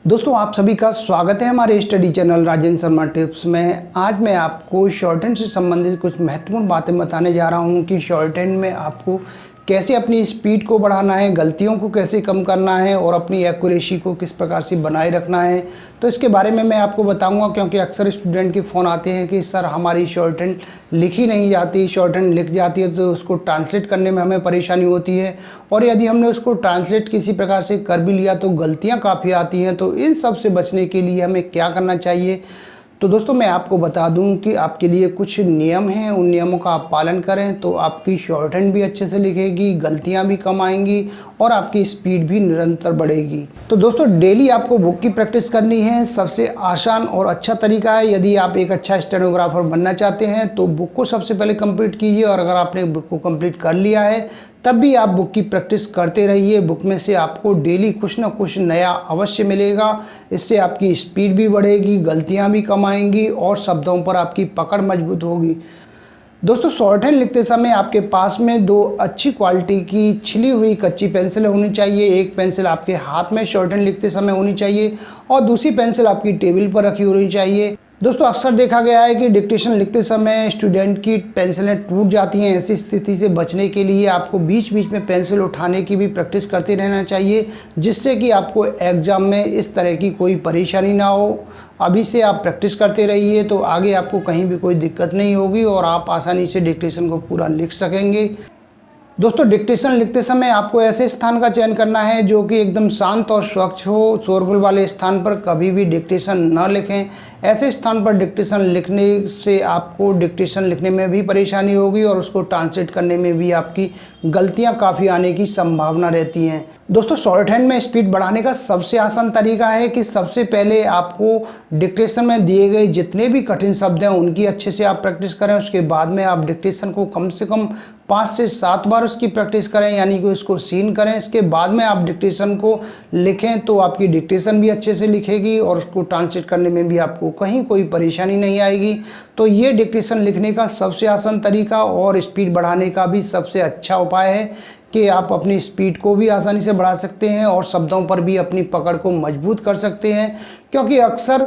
दोस्तों आप सभी का स्वागत है हमारे study channel Rajendra Sharma tips में। आज मैं आपको शॉर्ट हैंड से संबंधित कुछ महत्वपूर्ण बातें बताने जा रहा हूं कि शॉर्ट हैंड में आपको कैसे अपनी स्पीड को बढ़ाना है, गलतियों को कैसे कम करना है और अपनी एक्यूरेसी को किस प्रकार से बनाए रखना है। तो इसके बारे में मैं आपको बताऊंगा, क्योंकि अक्सर स्टूडेंट के फ़ोन आते हैं कि सर हमारी शॉर्ट हैंड लिखी नहीं जाती, शॉर्ट हैंड लिख जाती है तो उसको ट्रांसलेट करने में हमें परेशानी होती है, और यदि हमने उसको ट्रांसलेट किसी प्रकार से कर भी लिया तो गलतियाँ काफ़ी आती हैं। तो इन सब से बचने के लिए हमें क्या करना चाहिए, तो दोस्तों मैं आपको बता दूं कि आपके लिए कुछ नियम हैं, उन नियमों का आप पालन करें तो आपकी शॉर्ट हैंड भी अच्छे से लिखेगी, गलतियां भी कम आएंगी और आपकी स्पीड भी निरंतर बढ़ेगी। तो दोस्तों डेली आपको बुक की प्रैक्टिस करनी है। सबसे आसान और अच्छा तरीका है, यदि आप एक अच्छा स्टेनोग्राफर बनना चाहते हैं तो बुक को सबसे पहले कंप्लीट कीजिए, और अगर आपने बुक को कंप्लीट कर लिया है तब भी आप बुक की प्रैक्टिस करते रहिए। बुक में से आपको डेली कुछ ना कुछ नया अवश्य मिलेगा। इससे आपकी स्पीड भी बढ़ेगी, गलतियां भी कम आएंगी और शब्दों पर आपकी पकड़ मजबूत होगी। दोस्तों शॉर्ट हैंड लिखते समय आपके पास में दो अच्छी क्वालिटी की छिली हुई कच्ची पेंसिल होनी चाहिए। एक पेंसिल आपके हाथ में शॉर्ट हैंड लिखते समय होनी चाहिए और दूसरी पेंसिल आपकी टेबल पर रखी होनी चाहिए। दोस्तों अक्सर देखा गया है कि डिक्टेशन लिखते समय स्टूडेंट की पेंसिलें टूट जाती हैं। ऐसी स्थिति से बचने के लिए आपको बीच बीच में पेंसिल उठाने की भी प्रैक्टिस करते रहना चाहिए, जिससे कि आपको एग्ज़ाम में इस तरह की कोई परेशानी ना हो। अभी से आप प्रैक्टिस करते रहिए तो आगे आपको कहीं भी कोई दिक्कत नहीं होगी और आप आसानी से डिक्टेशन को पूरा लिख सकेंगे। दोस्तों डिक्टेशन लिखते समय आपको ऐसे स्थान का चयन करना है जो कि एकदम शांत और स्वच्छ हो। शोरगुल वाले स्थान पर कभी भी डिक्टेशन न लिखें। ऐसे स्थान पर डिक्टेशन लिखने से आपको डिक्टेशन लिखने में भी परेशानी होगी और उसको ट्रांसलेट करने में भी आपकी गलतियां काफ़ी आने की संभावना रहती हैं। दोस्तों शॉर्ट हैंड में स्पीड बढ़ाने का सबसे आसान तरीका है कि सबसे पहले आपको डिक्टेशन में दिए गए जितने भी कठिन शब्द हैं उनकी अच्छे से आप प्रैक्टिस करें। उसके बाद में आप डिक्टेशन को कम से कम 5 से 7 बार उसकी प्रैक्टिस करें, यानी कि उसको सीन करें। इसके बाद में आप डिक्टेशन को लिखें तो आपकी डिक्टेशन भी अच्छे से लिखेगी और उसको ट्रांसलेट करने में भी आपको कहीं कोई परेशानी नहीं आएगी। तो ये डिक्टेशन लिखने का सबसे आसान तरीका और स्पीड बढ़ाने का भी सबसे अच्छा उपाय है कि आप अपनी स्पीड को भी आसानी से बढ़ा सकते हैं और शब्दों पर भी अपनी पकड़ को मजबूत कर सकते हैं। क्योंकि अक्सर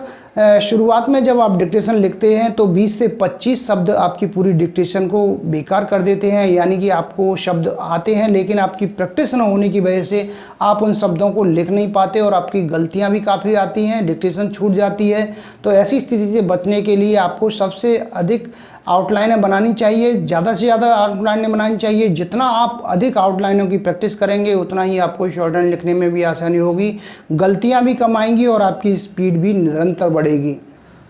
शुरुआत में जब आप डिक्टेशन लिखते हैं तो 20 से 25 शब्द आपकी पूरी डिक्टेशन को बेकार कर देते हैं, यानी कि आपको शब्द आते हैं लेकिन आपकी प्रैक्टिस न होने की वजह से आप उन शब्दों को लिख नहीं पाते और आपकी गलतियां भी काफ़ी आती हैं, डिक्टेशन छूट जाती है। तो ऐसी स्थिति से बचने के लिए आपको सबसे अधिक आउटलाइनें बनानी चाहिए, ज़्यादा से ज़्यादा आउटलाइनें बनानी चाहिए। जितना आप अधिक आउटलाइनों की प्रैक्टिस करेंगे उतना ही आपको शॉर्ट हैंड लिखने में भी आसानी होगी, गलतियां भी कम आएंगी और आपकी स्पीड भी निरंतर बढ़ेगी।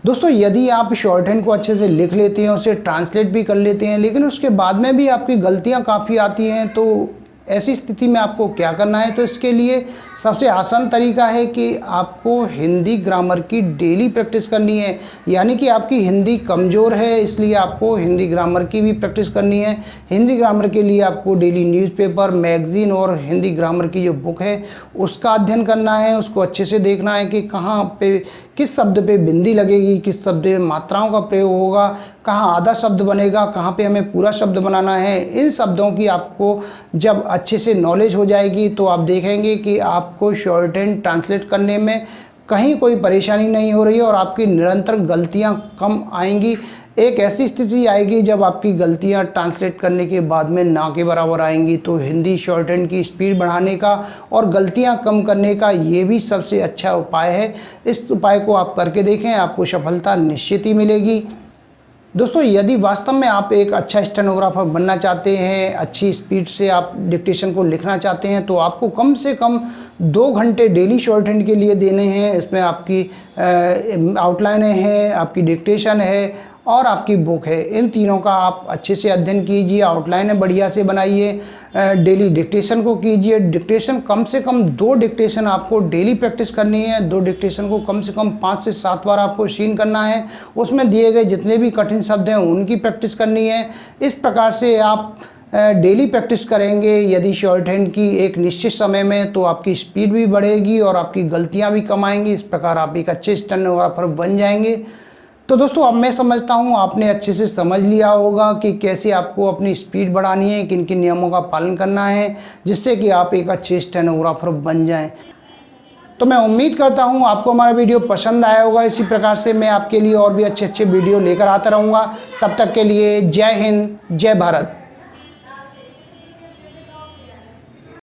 दोस्तों यदि आप शॉर्ट हैंड को अच्छे से लिख लेते हैं, उसे ट्रांसलेट भी कर लेते हैं, लेकिन उसके बाद में भी आपकी गलतियां काफ़ी आती हैं, तो ऐसी स्थिति में आपको क्या करना है। तो इसके लिए सबसे आसान तरीका है कि आपको हिंदी ग्रामर की डेली प्रैक्टिस करनी है। यानी कि आपकी हिंदी कमज़ोर है, इसलिए आपको हिंदी ग्रामर की भी प्रैक्टिस करनी है। हिंदी ग्रामर के लिए आपको डेली न्यूज़पेपर, मैगज़ीन और हिंदी ग्रामर की जो बुक है उसका अध्ययन करना है। उसको अच्छे से देखना है कि कहाँ पे किस शब्द पे बिंदी लगेगी, किस शब्द में मात्राओं का प्रयोग होगा, कहाँ आधा शब्द बनेगा, कहाँ पे हमें पूरा शब्द बनाना है। इन शब्दों की आपको जब अच्छे से नॉलेज हो जाएगी तो आप देखेंगे कि आपको शॉर्ट हैंड ट्रांसलेट करने में कहीं कोई परेशानी नहीं हो रही है और आपकी निरंतर गलतियाँ कम आएंगी। एक ऐसी स्थिति आएगी जब आपकी गलतियां ट्रांसलेट करने के बाद में ना के बराबर आएंगी। तो हिंदी शॉर्ट हैंड की स्पीड बढ़ाने का और गलतियां कम करने का ये भी सबसे अच्छा उपाय है। इस उपाय को आप करके देखें, आपको सफलता निश्चित ही मिलेगी। दोस्तों यदि वास्तव में आप एक अच्छा स्टेनोग्राफर बनना चाहते हैं, अच्छी स्पीड से आप डिक्टेशन को लिखना चाहते हैं, तो आपको कम से कम 2 घंटे डेली शॉर्ट हैंड के लिए देने हैं। इसमें आपकी आउटलाइनें हैं, आपकी डिक्टेशन है और आपकी बुक है। इन तीनों का आप अच्छे से अध्ययन कीजिए, आउटलाइनें बढ़िया से बनाइए, डेली डिक्टेशन को कीजिए। डिक्टेशन कम से कम 2 डिक्टेशन आपको डेली प्रैक्टिस करनी है। 2 डिक्टेशन को कम से कम 5 से 7 बार आपको सीन करना है। उसमें दिए गए जितने भी कठिन शब्द हैं उनकी प्रैक्टिस करनी है। इस प्रकार से आप डेली प्रैक्टिस करेंगे यदि शॉर्ट हैंड की एक निश्चित समय में, तो आपकी स्पीड भी बढ़ेगी और आपकी गलतियां भी कम आएंगी। इस प्रकार आप एक अच्छे स्टेनोग्राफर बन जाएंगे। तो दोस्तों अब मैं समझता हूँ आपने अच्छे से समझ लिया होगा कि कैसे आपको अपनी स्पीड बढ़ानी है, किन किन नियमों का पालन करना है, जिससे कि आप एक अच्छे स्टेनोग्राफर बन जाएं। तो मैं उम्मीद करता हूँ आपको हमारा वीडियो पसंद आया होगा। इसी प्रकार से मैं आपके लिए और भी अच्छे अच्छे वीडियो लेकर आता रहूँगा। तब तक के लिए जय हिंद, जय भारत।